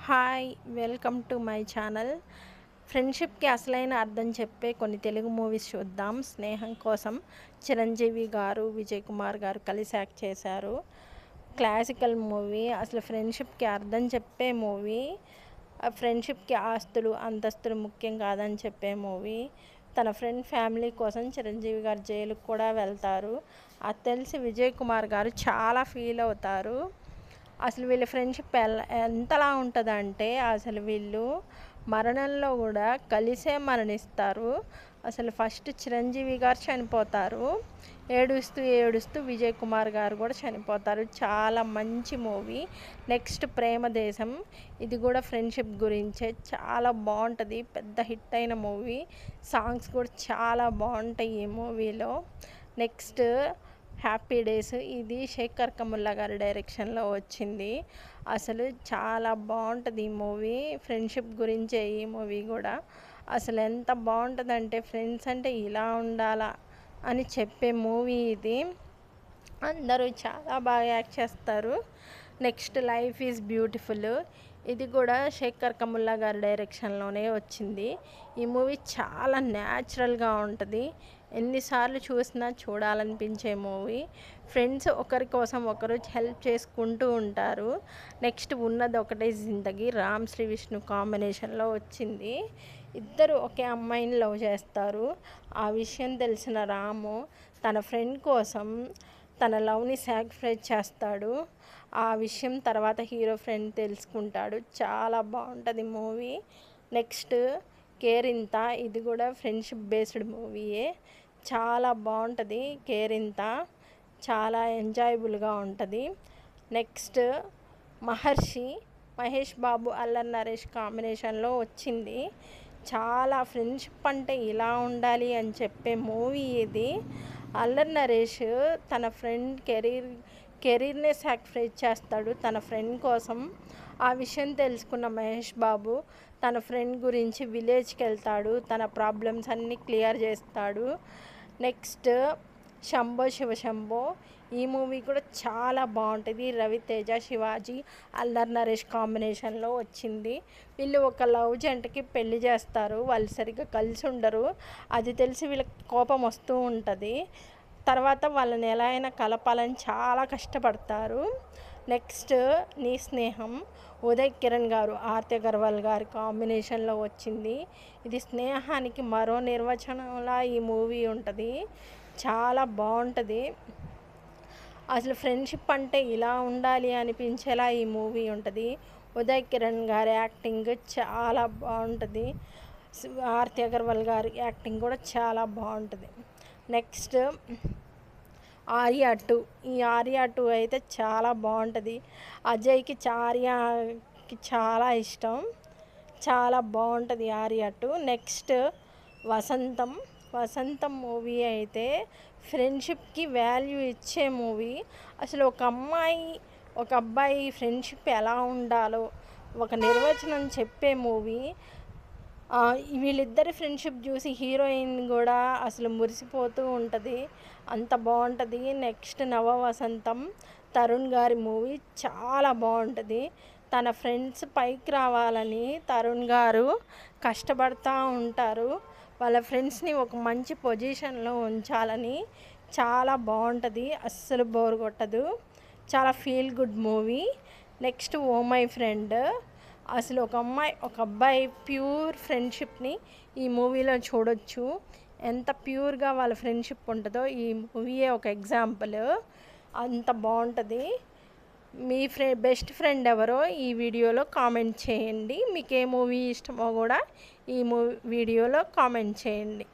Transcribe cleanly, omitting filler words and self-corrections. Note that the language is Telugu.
Hi welcome to my channel. ఫ్రెండ్షిప్కి అసలైన అర్థం చెప్పే కొన్ని తెలుగు మూవీస్ చూద్దాం. స్నేహం కోసం చిరంజీవి గారు, విజయ్ కుమార్ గారు కలిసి యాక్ట్ చేశారు. Classical movie. అసలు ఫ్రెండ్షిప్కి అర్థం చెప్పే మూవీ. ఫ్రెండ్షిప్కి ఆస్తులు అంతస్తులు ముఖ్యం కాదని చెప్పే మూవీ. తన ఫ్రెండ్ ఫ్యామిలీ కోసం చిరంజీవి గారు జైలుకు కూడా వెళ్తారు. అది తెలిసి విజయ్ కుమార్ గారు చాలా ఫీల్ అవుతారు. అసలు వీళ్ళ ఫ్రెండ్షిప్ ఎంతలా ఉంటుందంటే అసలు వీళ్ళు మరణంలో కూడా కలిసే మరణిస్తారు. అసలు ఫస్ట్ చిరంజీవి గారు చనిపోతారు. ఏడుస్తూ ఏడుస్తూ విజయ్ కుమార్ గారు కూడా చనిపోతారు. చాలా మంచి మూవీ. నెక్స్ట్ ప్రేమదేశం. ఇది కూడా ఫ్రెండ్షిప్ గురించే. చాలా బాగుంటుంది. పెద్ద హిట్ అయిన మూవీ. సాంగ్స్ కూడా చాలా బాగుంటాయి ఈ మూవీలో. Next happy days. ఇది శేఖర్ కముల్లా గారి డైరెక్షన్లో వచ్చింది. అసలు చాలా బాగుంటుంది ఈ మూవీ. ఫ్రెండ్షిప్ గురించే ఈ మూవీ కూడా. అసలు ఎంత బాగుంటుందంటే ఫ్రెండ్స్ అంటే ఇలా ఉండాలా అని చెప్పే మూవీ ఇది. అందరూ చాలా బాగా యాక్ట్ చేస్తారు. Next life is beautiful. ఇది కూడా శేఖర్ కముల్లా గారి డైరెక్షన్లోనే వచ్చింది. ఈ మూవీ చాలా న్యాచురల్గా ఉంటుంది. ఎన్నిసార్లు చూసినా చూడాలనిపించే మూవీ. ఫ్రెండ్స్ ఒకరి కోసం ఒకరు హెల్ప్ చేసుకుంటూ ఉంటారు. నెక్స్ట్ ఉన్నది ఒకటే జిందగీ. రామ్ శ్రీ విష్ణు కాంబినేషన్లో వచ్చింది. ఇద్దరు ఒకే అమ్మాయిని లవ్ చేస్తారు. ఆ విషయం తెలిసిన రాము తన ఫ్రెండ్ కోసం తన లవ్ని సాక్రిఫైస్ చేస్తాడు. ఆ విషయం తర్వాత హీరో ఫ్రెండ్ తెలుసుకుంటాడు. చాలా బాగుంటుంది మూవీ. నెక్స్ట్ కేరింత. ఇది కూడా ఫ్రెండ్షిప్ బేస్డ్ మూవీయే. చాలా బాగుంటుంది కేరింత. చాలా ఎంజాయబుల్గా ఉంటుంది. నెక్స్ట్ మహర్షి. మహేష్ బాబు, అల్లరి నరేష్ కాంబినేషన్లో వచ్చింది. చాలా ఫ్రెండ్షిప్ అంటే ఇలా ఉండాలి అని చెప్పే మూవీ ఇది. అల్లరి నరేష్ తన ఫ్రెండ్ కెరీర్నే సాక్రిఫైస్ చేస్తాడు తన ఫ్రెండ్ కోసం. ఆ విషయం తెలుసుకున్న మహేష్ బాబు తన ఫ్రెండ్ గురించి విలేజ్కి వెళ్తాడు. తన ప్రాబ్లమ్స్ అన్నీ క్లియర్ చేస్తాడు. నెక్స్ట్ శంభో శివశంభో. ఈ మూవీ కూడా చాలా బాగుంటుంది. రవితేజ, శివాజీ, అల్లరి నరేష్ కాంబినేషన్లో వచ్చింది. వీళ్ళు ఒక లవ్ జంటకి పెళ్లి చేస్తారు. వాళ్ళు సరిగ్గా కలిసి ఉండరు. అది తెలిసి వీళ్ళకి కోపం వస్తూ ఉంటుంది. తర్వాత వాళ్ళని ఎలా అయినా కలపాలని చాలా కష్టపడతారు. నెక్స్ట్ నీ స్నేహం. ఉదయ్ కిరణ్ గారు, ఆర్తి అగర్వాల్ గారి కాంబినేషన్లో వచ్చింది. ఇది స్నేహానికి మరో నిర్వచనంలా ఈ మూవీ ఉంటుంది. చాలా బాగుంటుంది. అసలు ఫ్రెండ్షిప్ అంటే ఇలా ఉండాలి అనిపించేలా ఈ మూవీ ఉంటుంది. ఉదయ్ కిరణ్ గారి యాక్టింగ్ చాలా బాగుంటుంది. ఆర్తి అగర్వాల్ గారి యాక్టింగ్ కూడా చాలా బాగుంటుంది. నెక్స్ట్ ఆర్యా 2. ఈ ఆర్యా 2 అయితే చాలా బాగుంటుంది. అజయ్కి ఆర్యాకి చాలా ఇష్టం. చాలా బాగుంటుంది ఆర్యా 2. నెక్స్ట్ వసంతం. వసంతం మూవీ అయితే ఫ్రెండ్షిప్కి వాల్యూ ఇచ్చే మూవీ. అసలు ఒక అమ్మాయి ఒక అబ్బాయి ఫ్రెండ్షిప్ ఎలా ఉండాలో ఒక నిర్వచనం చెప్పే మూవీ. వీళ్ళిద్దరి ఫ్రెండ్షిప్ చూసి హీరోయిన్ కూడా అసలు మురిసిపోతూ ఉంటుంది. అంత బాగుంటుంది. నెక్స్ట్ నవ వసంతం. తరుణ్ గారి మూవీ చాలా బాగుంటుంది. తన ఫ్రెండ్స్ పైకి రావాలని తరుణ్ గారు కష్టపడుతూ ఉంటారు. వాళ్ళ ఫ్రెండ్స్ని ఒక మంచి పొజిషన్లో ఉంచాలని. చాలా బాగుంటుంది. అస్సలు బోర్ కొట్టదు. చాలా feel good movie. Next oh my friend. అసలు ఒక అబ్బాయి ప్యూర్ ఫ్రెండ్షిప్ని ఈ మూవీలో చూడొచ్చు. ఎంత ప్యూర్గా వాళ్ళ ఫ్రెండ్షిప్ ఉంటుందో ఈ మూవీయే ఒక ఎగ్జాంపుల్. అంత బాగుంటుంది. మీ బెస్ట్ ఫ్రెండ్ ఎవరో ఈ వీడియోలో కామెంట్ చేయండి. మీకు ఏ మూవీ ఇష్టమో కూడా ఈ వీడియోలో కామెంట్ చేయండి.